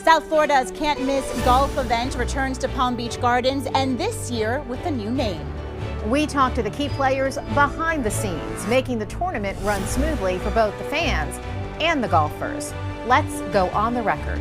South Florida's can't miss golf event returns to Palm Beach Gardens, and this year with a new name. We talked to the key players behind the scenes, making the tournament run smoothly for both the fans and the golfers. Let's go on the record.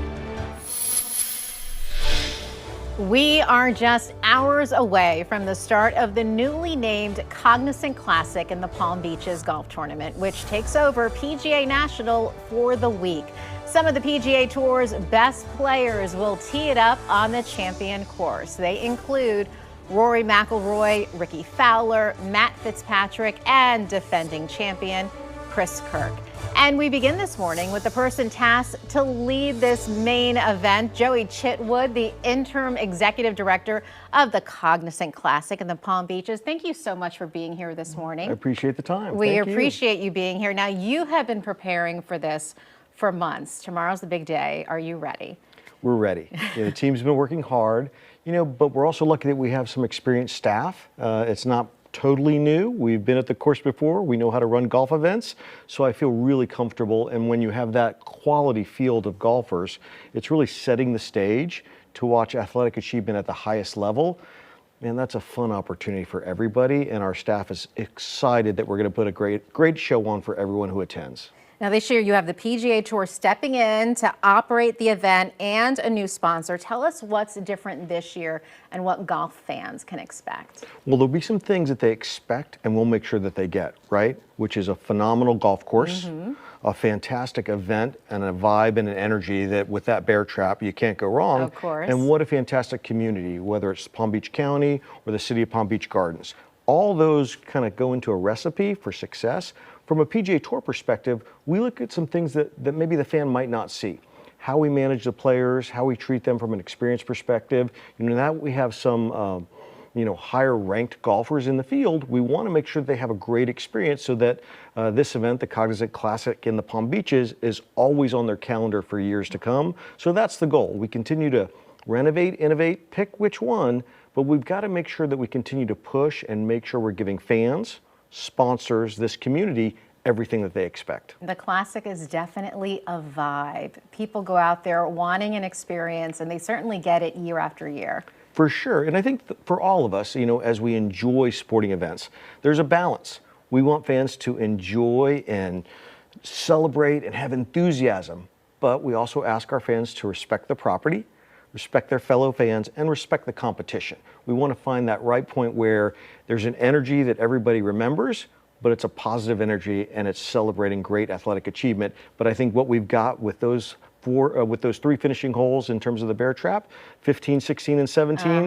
We are just hours away from the start of the newly named Cognizant Classic in the Palm Beaches Golf Tournament, which takes over PGA National for the week. Some of the PGA Tour's best players will tee it up on the Champion course. They include Rory McIlroy, Ricky Fowler, Matt Fitzpatrick, and defending champion Chris Kirk. And we begin this morning with the person tasked to lead this main event, Joey Chitwood, the interim executive director of the Cognizant Classic in the Palm Beaches. Thank you so much for being here this morning. I appreciate the time. We appreciate you being here. Now, you have been preparing for this for months. Tomorrow's the big day. Are you ready? We're ready. The team's been working hard, but we're also lucky that we have some experienced staff. It's not totally new. We've been at the course before. We know how to run golf events. So I feel really comfortable. And when you have that quality field of golfers, it's really setting the stage to watch athletic achievement at the highest level. Man, that's a fun opportunity for everybody. And our staff is excited that we're going to put a great show on for everyone who attends. Now this year you have the PGA Tour stepping in to operate the event and a new sponsor. Tell us what's different this year and what golf fans can expect. Well, there'll be some things that they expect and we'll make sure that they get, right? Which is a phenomenal golf course, a fantastic event, and a vibe and an energy that with that bear trap, you can't go wrong. Of course. And what a fantastic community, whether it's Palm Beach County or the city of Palm Beach Gardens. All those kind of go into a recipe for success. From a PGA Tour perspective, we look at some things that maybe the fan might not see. How we manage the players, how we treat them from an experience perspective. Now that we have some higher ranked golfers in the field, we want to make sure they have a great experience so that this event, the Cognizant Classic in the Palm Beaches, is always on their calendar for years to come. So that's the goal. We continue to renovate, innovate, pick which one, but we've got to make sure that we continue to push and make sure we're giving fans, sponsors, this community, everything that they expect. The Classic is definitely a vibe. People go out there wanting an experience, and they certainly get it year after year. For sure. And I think for all of us, as we enjoy sporting events, there's a balance. We want fans to enjoy and celebrate and have enthusiasm, but we also ask our fans to respect the property, respect their fellow fans, and respect the competition. We want to find that right point where there's an energy that everybody remembers, but it's a positive energy and it's celebrating great athletic achievement. But I think what we've got with those three finishing holes in terms of the bear trap, 15, 16, and 17,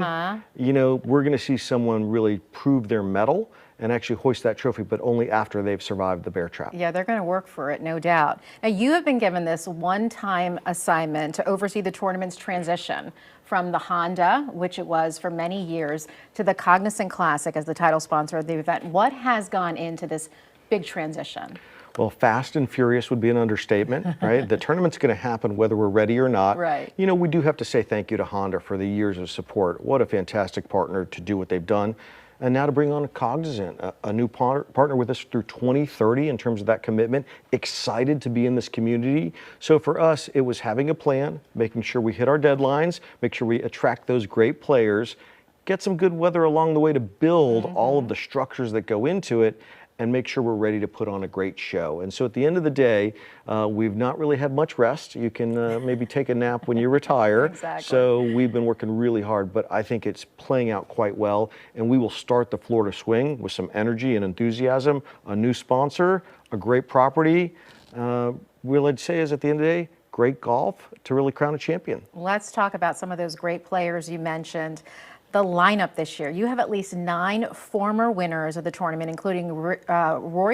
we're going to see someone really prove their mettle and actually hoist that trophy, but only after they've survived the bear trap. Yeah, they're going to work for it, no doubt. Now, you have been given this one-time assignment to oversee the tournament's transition from the Honda, which it was for many years, to the Cognizant Classic as the title sponsor of the event. What has gone into this big transition? Well, fast and furious would be an understatement, right? The tournament's going to happen whether we're ready or not. Right. We do have to say thank you to Honda for the years of support. What a fantastic partner to do what they've done. And now to bring on a Cognizant, a new partner with us through 2030 in terms of that commitment. Excited to be in this community. So for us, it was having a plan, making sure we hit our deadlines, make sure we attract those great players, get some good weather along the way to build all of the structures that go into it, and make sure we're ready to put on a great show. And so at the end of the day, we've not really had much rest. You can maybe take a nap when you retire. Exactly. So we've been working really hard, but I think it's playing out quite well. And we will start the Florida swing with some energy and enthusiasm, a new sponsor, a great property. What I'd say is at the end of the day, great golf to really crown a champion. Let's talk about some of those great players you mentioned. The lineup this year, you have at least 9 former winners of the tournament, including Rory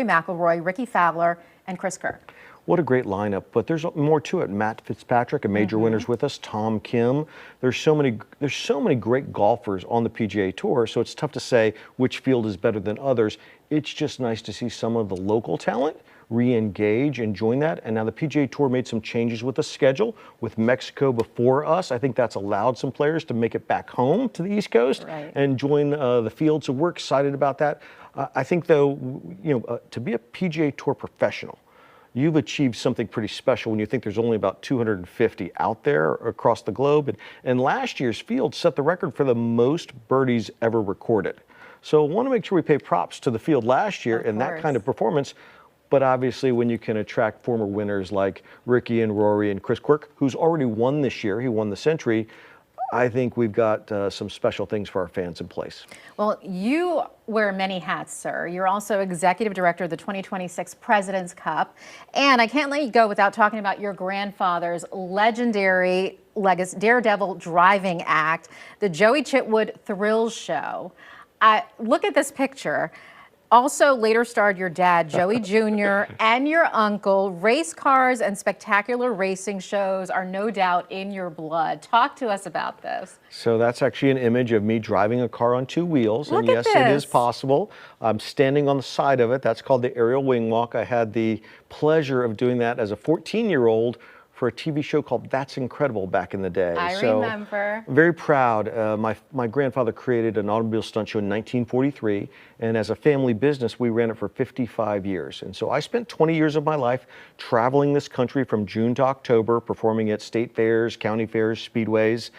McIlroy, Ricky Fowler, and Chris Kirk. What a great lineup, but there's more to it. Matt Fitzpatrick, a major winner's with us. Tom Kim. There's so many great golfers on the PGA Tour, so it's tough to say which field is better than others. It's just nice to see some of the local talent re-engage and join that. And now the PGA Tour made some changes with the schedule with Mexico before us. I think that's allowed some players to make it back home to the East Coast and join the field. So we're excited about that. I think though, to be a PGA Tour professional, you've achieved something pretty special when you think there's only about 250 out there across the globe. And last year's field set the record for the most birdies ever recorded. So I want to make sure we pay props to the field last year in that kind of performance. But obviously, when you can attract former winners like Ricky and Rory and Chris Quirk, who's already won this year, he won the Century, I think we've got some special things for our fans in place. Well, you wear many hats, sir. You're also executive director of the 2026 President's Cup. And I can't let you go without talking about your grandfather's legendary Daredevil driving act, the Joey Chitwood Thrills Show. Look at this picture. Also later starred your dad, Joey Jr., and your uncle. Race cars and spectacular racing shows are no doubt in your blood. Talk to us about this. So that's actually an image of me driving a car on two wheels. Look and yes, at it this. is possible. I'm standing on the side of it. That's called the aerial wing walk. I had the pleasure of doing that as a 14-year-old for a TV show called That's Incredible back in the day. I remember. Very proud. My grandfather created an automobile stunt show in 1943, and as a family business, we ran it for 55 years. And so I spent 20 years of my life traveling this country from June to October, performing at state fairs, county fairs, speedways.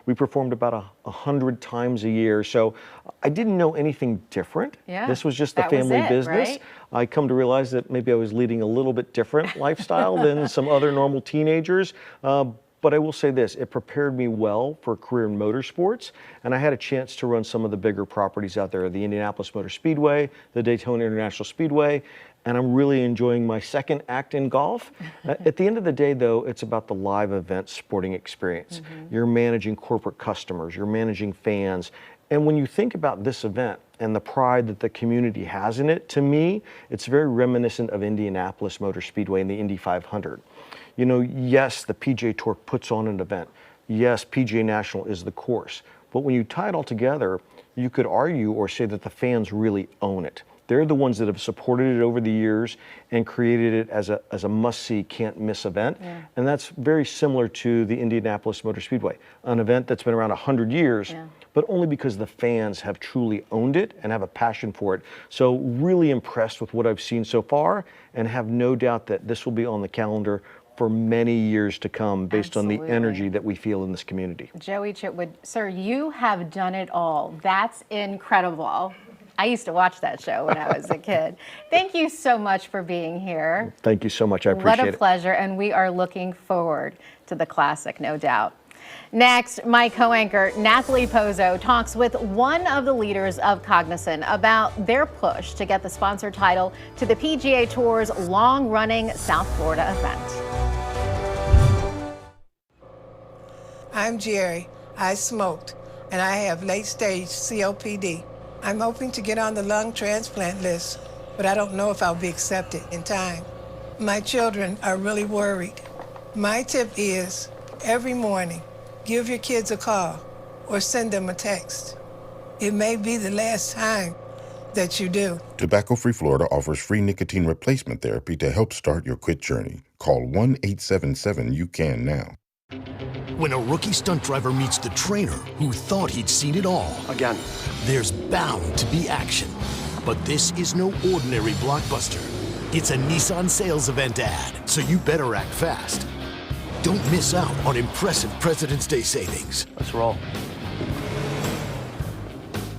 We performed about 100 times a year. So I didn't know anything different. Yeah, this was just the that was family it, business. right? I come to realize that maybe I was leading a little bit different lifestyle than some other normal teenagers. But I will say this, it prepared me well for a career in motorsports, and I had a chance to run some of the bigger properties out there, the Indianapolis Motor Speedway, the Daytona International Speedway, and I'm really enjoying my second act in golf. At the end of the day, though, it's about the live event sporting experience. You're managing corporate customers, you're managing fans, and when you think about this event and the pride that the community has in it, to me, it's very reminiscent of Indianapolis Motor Speedway and the Indy 500. You know, yes, the PGA Tour puts on an event. Yes, PGA National is the course. But when you tie it all together, you could argue or say that the fans really own it. They're the ones that have supported it over the years and created it as a must-see, can't-miss event. Yeah. And that's very similar to the Indianapolis Motor Speedway, an event that's been around 100 years, but only because the fans have truly owned it and have a passion for it. So really impressed with what I've seen so far and have no doubt that this will be on the calendar for many years to come based on the energy that we feel in this community. Joey Chitwood, sir, you have done it all. That's incredible. I used to watch that show when I was a kid. Thank you so much for being here. Thank you so much. I appreciate it. What a pleasure, and we are looking forward to the classic, no doubt. Next, my co-anchor, Nathalie Pozzo, talks with one of the leaders of Cognizant about their push to get the sponsor title to the PGA Tour's long-running South Florida event. I'm Jerry. I smoked, and I have late-stage COPD. I'm hoping to get on the lung transplant list, but I don't know if I'll be accepted in time. My children are really worried. My tip is, every morning, give your kids a call or send them a text. It may be the last time that you do. Tobacco-Free Florida offers free nicotine replacement therapy to help start your quit journey. Call 1-877-YOU-CAN now. When a rookie stunt driver meets the trainer who thought he'd seen it all. Again. There's bound to be action. But this is no ordinary blockbuster. It's a Nissan sales event ad, so you better act fast. Don't miss out on impressive President's Day savings. Let's roll.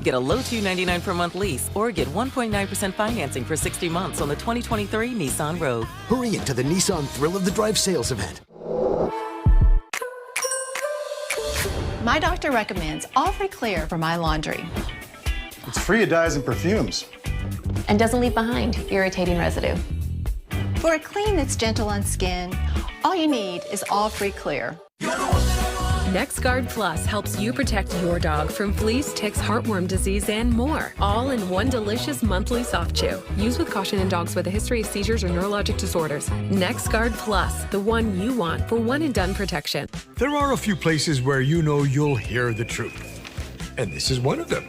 Get a low $299 per month lease or get 1.9% financing for 60 months on the 2023 Nissan Rogue. Hurry into the Nissan Thrill of the Drive sales event. My doctor recommends All Free Clear for my laundry. It's free of dyes and perfumes. And doesn't leave behind irritating residue. For a clean that's gentle on skin, all you need is All Free Clear. NexGard Plus helps you protect your dog from fleas, ticks, heartworm disease, and more. All in one delicious monthly soft chew. Use with caution in dogs with a history of seizures or neurologic disorders. NexGard Plus, the one you want for one-and-done protection. There are a few places where you know you'll hear the truth. And this is one of them.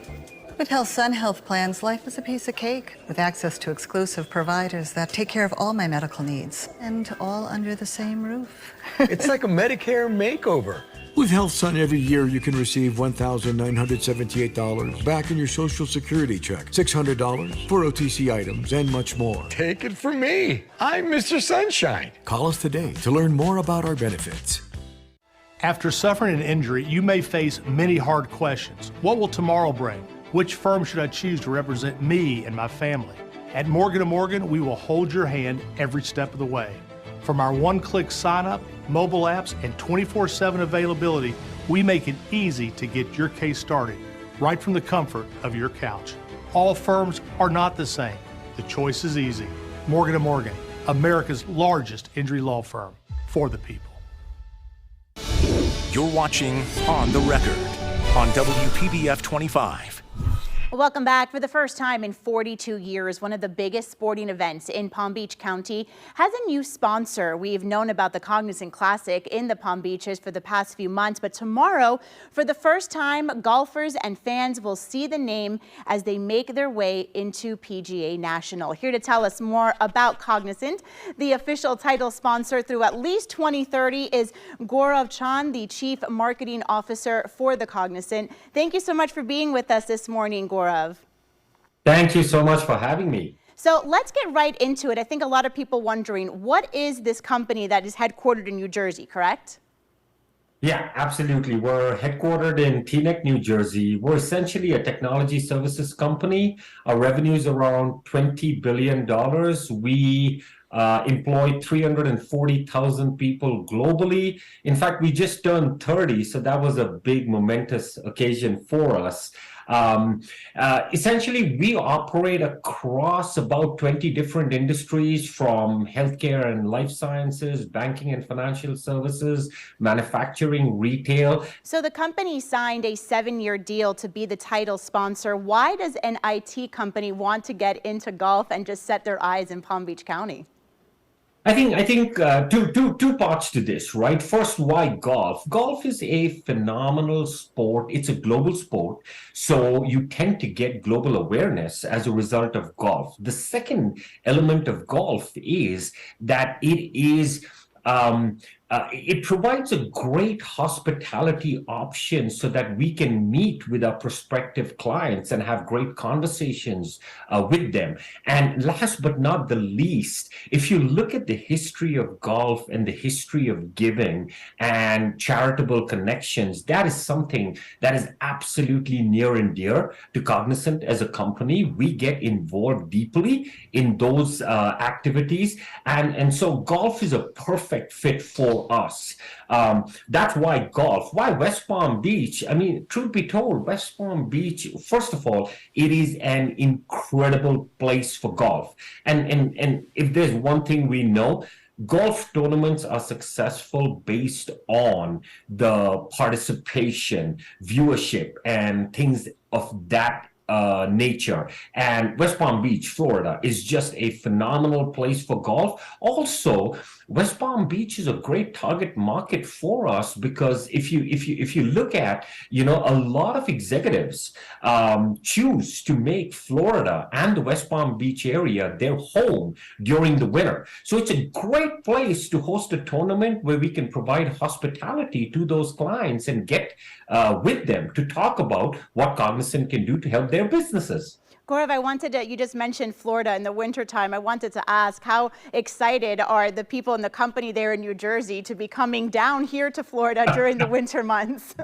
With HealthSun Health Plans, life is a piece of cake with access to exclusive providers that take care of all my medical needs and all under the same roof. It's like a Medicare makeover. With HealthSun, every year you can receive $1,978 back in your Social Security check, $600 for OTC items, and much more. Take it from me. I'm Mr. Sunshine. Call us today to learn more about our benefits. After suffering an injury, you may face many hard questions. What will tomorrow bring? Which firm should I choose to represent me and my family? At Morgan & Morgan, we will hold your hand every step of the way. From our one-click sign-up, mobile apps, and 24/7 availability, we make it easy to get your case started, right from the comfort of your couch. All firms are not the same. The choice is easy. Morgan & Morgan, America's largest injury law firm, for the people. You're watching On the Record on WPBF 25. Welcome back. For the first time in 42 years, one of the biggest sporting events in Palm Beach County has a new sponsor. We've known about the Cognizant Classic in the Palm Beaches for the past few months, but tomorrow, for the first time, golfers and fans will see the name as they make their way into PGA National. Here to tell us more about Cognizant, the official title sponsor through at least 2030 is Gaurav Chand, the Chief Marketing Officer for the Cognizant. Thank you so much for being with us this morning, Gaurav. Thank you so much for having me. So let's get right into it. I think a lot of people wondering, what is this company that is headquartered in New Jersey, correct? Yeah, absolutely. We're headquartered in Teaneck, New Jersey. We're essentially a technology services company. Our revenue is around $20 billion. We employ 340,000 people globally. In fact, we just turned 30, so that was a big momentous occasion for us. Essentially, we operate across about 20 different industries, from healthcare and life sciences, banking and financial services, manufacturing, retail. So the company signed a 7-year deal to be the title sponsor. Why does an IT company want to get into golf and just set their eyes in Palm Beach County? I think two parts to this, right? First, why golf? Golf is a phenomenal sport. It's a global sport, so you tend to get global awareness as a result of golf. The second element of golf is that it provides a great hospitality option so that we can meet with our prospective clients and have great conversations with them. And last but not the least, if you look at the history of golf and the history of giving and charitable connections, that is something that is absolutely near and dear to Cognizant as a company. We get involved deeply in those activities. And so golf is a perfect fit for us. That's why golf. Why West Palm Beach? I mean, truth be told, West Palm Beach, first of all, it is an incredible place for golf. And if there's one thing we know, golf tournaments are successful based on the participation, viewership, and things of that nature. And West Palm Beach, Florida, is just a phenomenal place for golf. Also, West Palm Beach is a great target market for us because if you look at, a lot of executives choose to make Florida and the West Palm Beach area their home during the winter. So it's a great place to host a tournament where we can provide hospitality to those clients and get with them to talk about what Cognizant can do to help their businesses. Gaurav, you just mentioned Florida in the wintertime. I wanted to ask, how excited are the people in the company there in New Jersey to be coming down here to Florida during the winter months?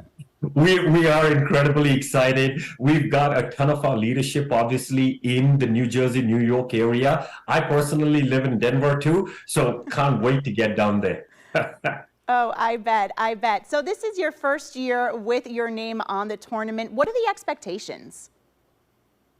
We are incredibly excited. We've got a ton of our leadership, obviously, in the New Jersey, New York area. I personally live in Denver, too, so can't wait to get down there. Oh, I bet. So this is your first year with your name on the tournament. What are the expectations?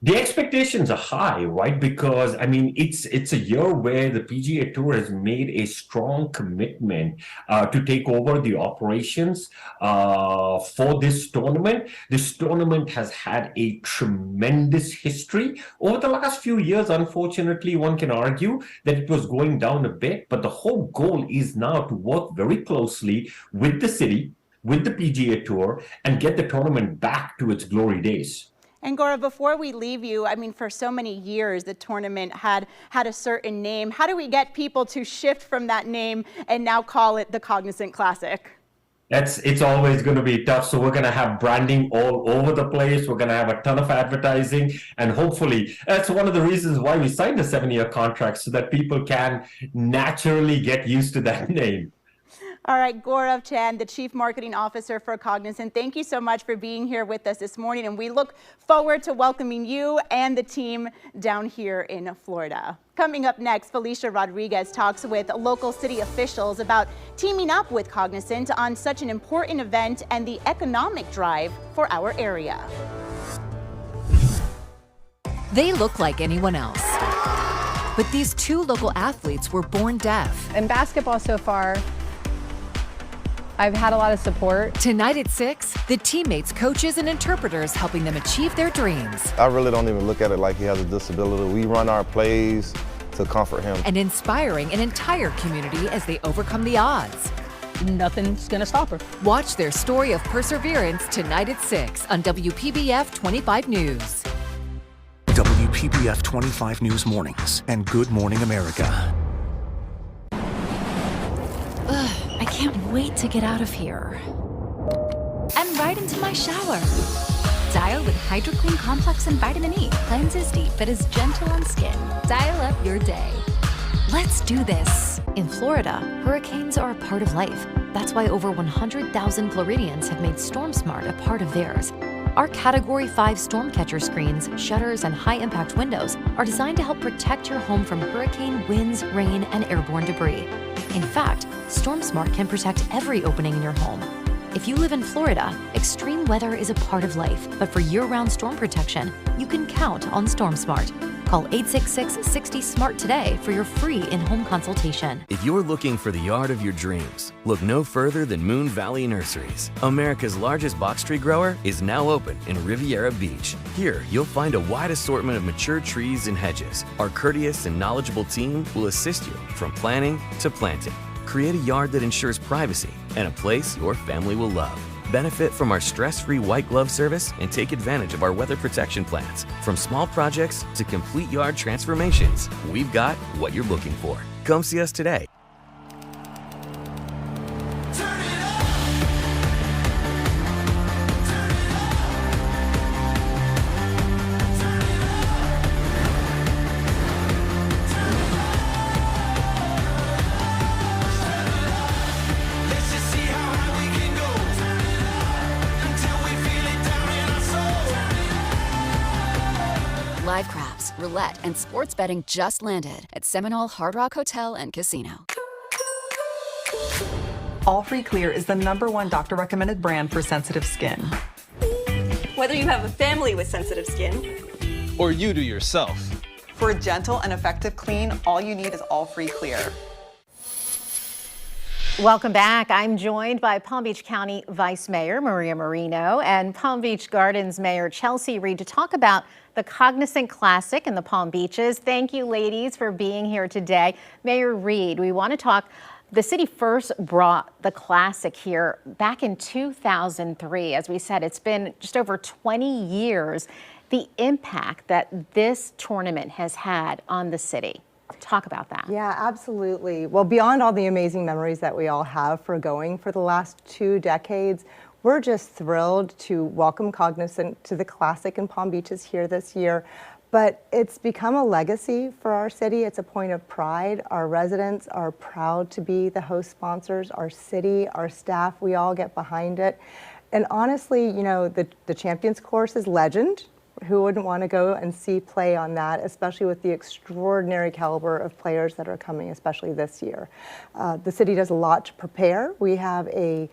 The expectations are high, right? Because, it's a year where the PGA Tour has made a strong commitment to take over the operations for this tournament. This tournament has had a tremendous history. Over the last few years, unfortunately, one can argue that it was going down a bit, but the whole goal is now to work very closely with the city, with the PGA Tour, and get the tournament back to its glory days. And Gaurav, before we leave you, for so many years, the tournament had a certain name. How do we get people to shift from that name and now call it the Cognizant Classic? It's always going to be tough. So we're going to have branding all over the place. We're going to have a ton of advertising, and hopefully that's one of the reasons why we signed a 7-year contract, so that people can naturally get used to that name. All right, Gaurav Chand, the Chief Marketing Officer for Cognizant, thank you so much for being here with us this morning, and we look forward to welcoming you and the team down here in Florida. Coming up next, Felicia Rodriguez talks with local city officials about teaming up with Cognizant on such an important event and the economic drive for our area. They look like anyone else, but these two local athletes were born deaf. In basketball so far, I've had a lot of support. Tonight at 6, the teammates, coaches, and interpreters helping them achieve their dreams. I really don't even look at it like he has a disability. We run our plays to comfort him. And inspiring an entire community as they overcome the odds. Nothing's gonna stop her. Watch their story of perseverance tonight at 6 on WPBF 25 News. WPBF 25 News Mornings and Good Morning America. I can't wait to get out of here. And right into my shower. Dial with HydroClean Complex and Vitamin E. Cleanses deep but is gentle on skin. Dial up your day. Let's do this. In Florida, hurricanes are a part of life. That's why over 100,000 Floridians have made StormSmart a part of theirs. Our Category 5 storm catcher screens, shutters, and high-impact windows are designed to help protect your home from hurricane winds, rain, and airborne debris. In fact, StormSmart can protect every opening in your home. If you live in Florida, extreme weather is a part of life, but for year-round storm protection, you can count on StormSmart. Call 866-60-SMART today for your free in-home consultation. If you're looking for the yard of your dreams, look no further than Moon Valley Nurseries. America's largest box tree grower is now open in Riviera Beach. Here, you'll find a wide assortment of mature trees and hedges. Our courteous and knowledgeable team will assist you from planning to planting. Create a yard that ensures privacy and a place your family will love. Benefit from our stress-free white glove service and take advantage of our weather protection plans. From small projects to complete yard transformations, we've got what you're looking for. Come see us today. Live craps, roulette, and sports betting just landed at Seminole Hard Rock Hotel and Casino. All Free Clear is the #1 doctor-recommended brand for sensitive skin. Whether you have a family with sensitive skin, or you do yourself. For a gentle and effective clean, all you need is All Free Clear. Welcome back. I'm joined by Palm Beach County Vice Mayor Maria Marino and Palm Beach Gardens Mayor Chelsea Reed to talk about the Cognizant Classic in the Palm Beaches. Thank you, ladies, for being here today. Mayor Reed, we want to talk. The city first brought the Classic here back in 2003. As we said, it's been just over 20 years. The impact that this tournament has had on the city. Talk about that. Yeah, absolutely. Well, beyond all the amazing memories that we all have for going for the last 2 decades, we're just thrilled to welcome Cognizant to the Classic in Palm Beaches here this year. But it's become a legacy for our city. It's a point of pride. Our residents are proud to be the host sponsors. Our city, our staff, we all get behind it. And honestly, you know, the Champions Course is legend. Who wouldn't want to go and see play on that, especially with the extraordinary caliber of players that are coming, especially this year. The city does a lot to prepare. We have a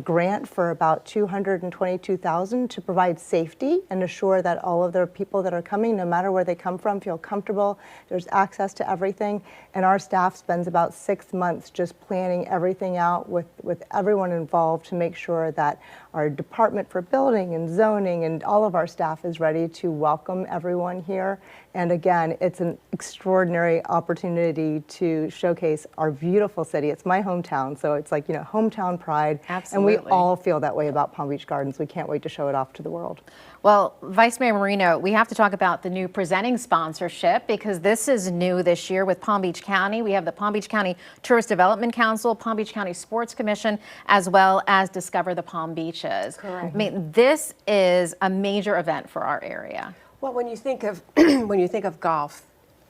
grant for about $222,000 to provide safety and assure that all of the people that are coming, no matter where they come from, feel comfortable. There's access to everything. And our staff spends about 6 months just planning everything out with everyone involved to make sure that our Department for Building and Zoning and all of our staff is ready to welcome everyone here. And again, it's an extraordinary opportunity to showcase our beautiful city. It's my hometown, so it's like, hometown pride. Absolutely. And we all feel that way about Palm Beach Gardens. We can't wait to show it off to the world. Well, Vice Mayor Marino, we have to talk about the new presenting sponsorship because this is new this year with Palm Beach County. We have the Palm Beach County Tourist Development Council, Palm Beach County Sports Commission, as well as Discover the Palm Beaches. Correct. I mean, this is a major event for our area. Well, when you think of golf,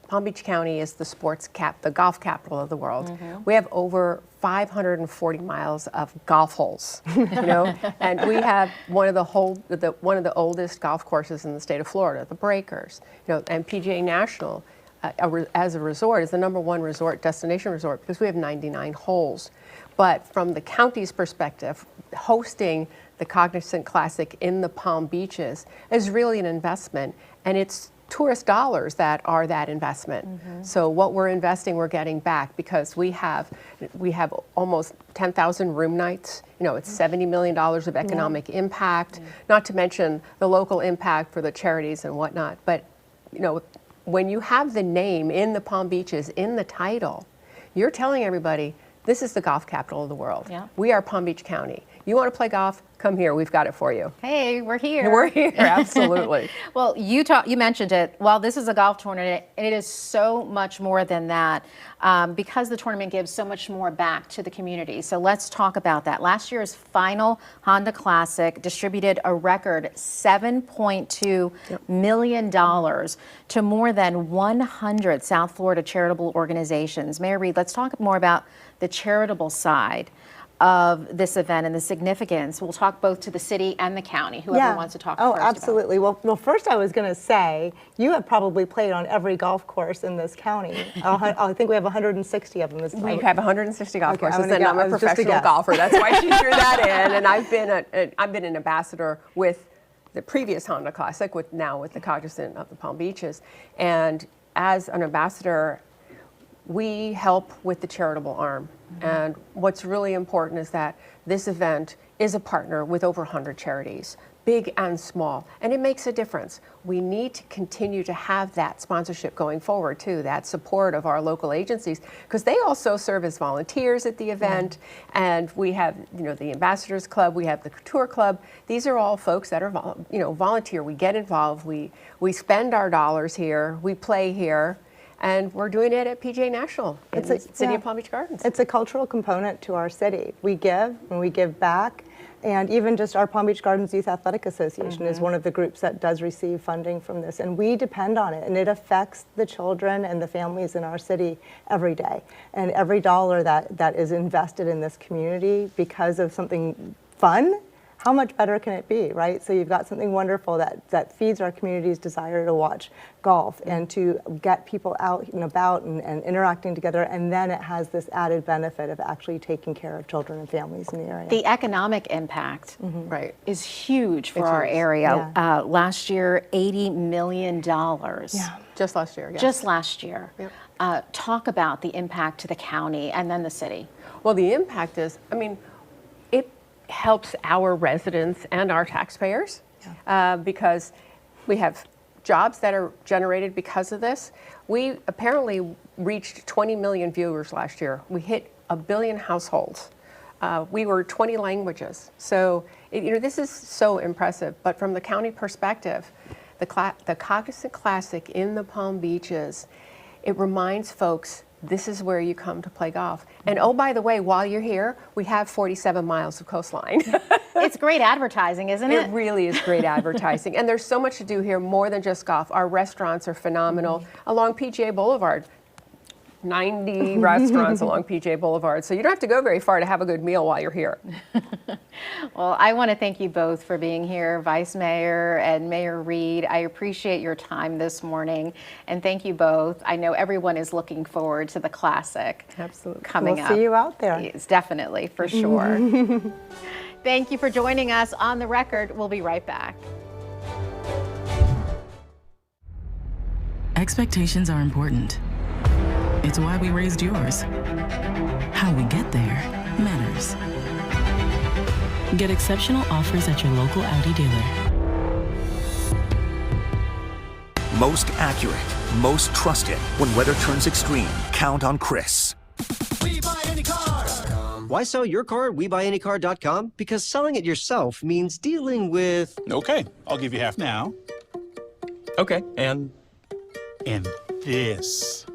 Palm Beach County is the golf capital of the world. We have over 540 miles of golf holes, and we have one of the oldest golf courses in the state of Florida, the Breakers, and PGA National, as a resort, is the #1 destination resort because we have 99 holes. But from the county's perspective, hosting the Cognizant Classic in the Palm Beaches is really an investment, and it's tourist dollars that are that investment. So what we're investing, we're getting back because we have almost 10,000 room nights. It's $70 million of economic impact, not to mention the local impact for the charities and whatnot. But when you have the name in the Palm Beaches in the title, you're telling everybody this is the golf capital of the world. Yeah. We are Palm Beach County. You want to play golf? Come here. We've got it for you. Hey, we're here. We're here, absolutely. Well, you mentioned it. While this is a golf tournament, it is so much more than that because the tournament gives so much more back to the community. So let's talk about that. Last year's final Honda Classic distributed a record $7.2 million to more than 100 South Florida charitable organizations. Mayor Reed, let's talk more about the charitable side of this event and the significance. We'll talk both to the city and the county, whoever wants to talk first. Oh, absolutely. Well, first I was going to say, you have probably played on every golf course in this county. I think we have 160 of them. We have 160 golf courses, and I'm a professional golfer. That's why she threw that in. And I've been an ambassador with the previous Honda Classic, now with the Cognizant of the Palm Beaches. And as an ambassador, we help with the charitable arm. And what's really important is that this event is a partner with over 100 charities, big and small, and it makes a difference. We need to continue to have that sponsorship going forward too, that support of our local agencies, because they also serve as volunteers at the event. And we have, the Ambassadors Club, we have the Couture Club. These are all folks that are, volunteer. We get involved, we spend our dollars here, we play here. And we're doing it at PGA National in the city of Palm Beach Gardens. It's a cultural component to our city. We give and we give back. And even just our Palm Beach Gardens Youth Athletic Association is one of the groups that does receive funding from this. And we depend on it. And it affects the children and the families in our city every day. And every dollar that is invested in this community because of something fun, how much better can it be, right? So you've got something wonderful that feeds our community's desire to watch golf and to get people out and about and interacting together, and then it has this added benefit of actually taking care of children and families in the area. The economic impact is huge for our area. Yeah. Last year, $80 million. Yeah, just last year. Yes. Just last year. Yep. Talk about the impact to the county and then the city. Well, the impact is, it helps our residents and our taxpayers because we have jobs that are generated because of this. We apparently reached 20 million viewers last year. We hit 1 billion households. We were 20 languages. So, this is so impressive. But from the county perspective, the Cognizant Classic in the Palm Beaches, it reminds folks this is where you come to play golf. And oh, by the way, while you're here, we have 47 miles of coastline. It's great advertising, isn't it? It really is great advertising. And there's so much to do here, more than just golf. Our restaurants are phenomenal. Along PGA Boulevard, 90 restaurants along PGA Boulevard. So you don't have to go very far to have a good meal while you're here. Well, I want to thank you both for being here, Vice Mayor and Mayor Reed. I appreciate your time this morning, and thank you both. I know everyone is looking forward to the Classic. Absolutely. Coming up. We'll see you out there. Yes, definitely, for sure. Thank you for joining us on The Record. We'll be right back. Expectations are important. It's why we raised yours. How we get there matters. Get exceptional offers at your local Audi dealer. Most accurate, most trusted. When weather turns extreme, count on Chris. Why sell your car at WeBuyAnyCar.com? Because selling it yourself means dealing with... Okay, I'll give you half now. Okay, and this.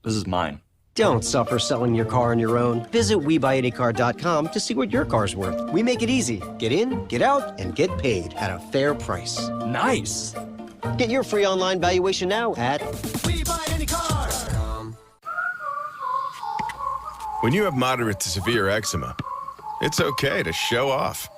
This is mine. Don't suffer selling your car on your own. Visit WeBuyAnyCar.com to see what your car's worth. We make it easy. Get in, get out, and get paid at a fair price. Nice. Get your free online valuation now at WeBuyAnyCar.com. When you have moderate to severe eczema, it's okay to show off.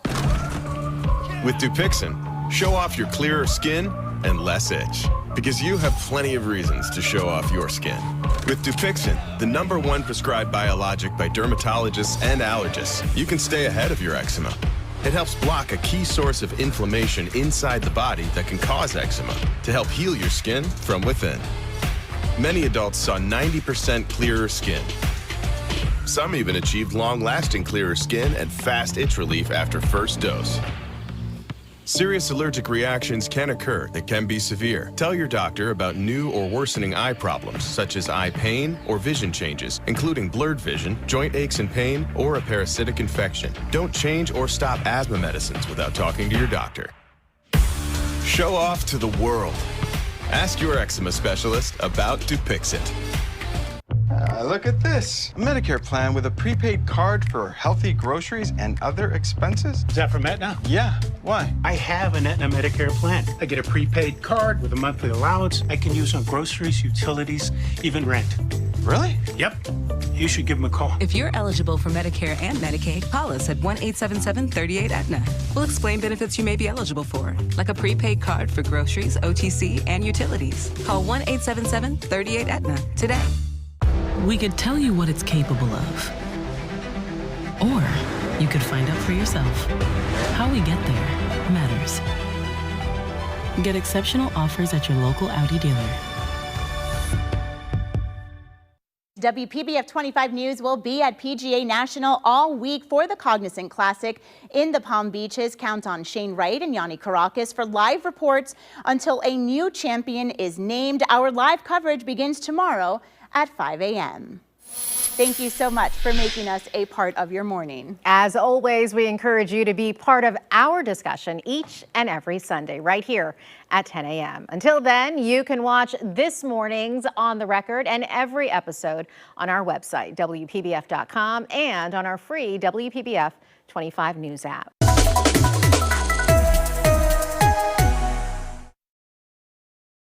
With Dupixent, show off your clearer skin and less itch. Because you have plenty of reasons to show off your skin. With Dupixent, the #1 prescribed biologic by dermatologists and allergists, you can stay ahead of your eczema. It helps block a key source of inflammation inside the body that can cause eczema to help heal your skin from within. Many adults saw 90% clearer skin. Some even achieved long-lasting clearer skin and fast itch relief after first dose. Serious allergic reactions can occur that can be severe. Tell your doctor about new or worsening eye problems, such as eye pain or vision changes, including blurred vision, joint aches and pain, or a parasitic infection. Don't change or stop asthma medicines without talking to your doctor. Show off to the world. Ask your eczema specialist about Dupixent. Look at this. A Medicare plan with a prepaid card for healthy groceries and other expenses. Is that from Aetna? Yeah. Why? I have an Aetna Medicare plan. I get a prepaid card with a monthly allowance I can use on groceries, utilities, even rent. Really? Yep. You should give them a call. If you're eligible for Medicare and Medicaid, call us at 1-877-38-AETNA. We'll explain benefits you may be eligible for, like a prepaid card for groceries, OTC, and utilities. Call 1-877-38-AETNA today. We could tell you what it's capable of. Or you could find out for yourself. How we get there matters. Get exceptional offers at your local Audi dealer. WPBF 25 News will be at PGA National all week for the Cognizant Classic in the Palm Beaches. Count on Shane Wright and Yanni Caracas for live reports until a new champion is named. Our live coverage begins tomorrow at 5 a.m. Thank you so much for making us a part of your morning. As always, we encourage you to be part of our discussion each and every Sunday right here at 10 a.m. Until then, you can watch this morning's On the Record and every episode on our website, WPBF.com, and on our free WPBF 25 News app.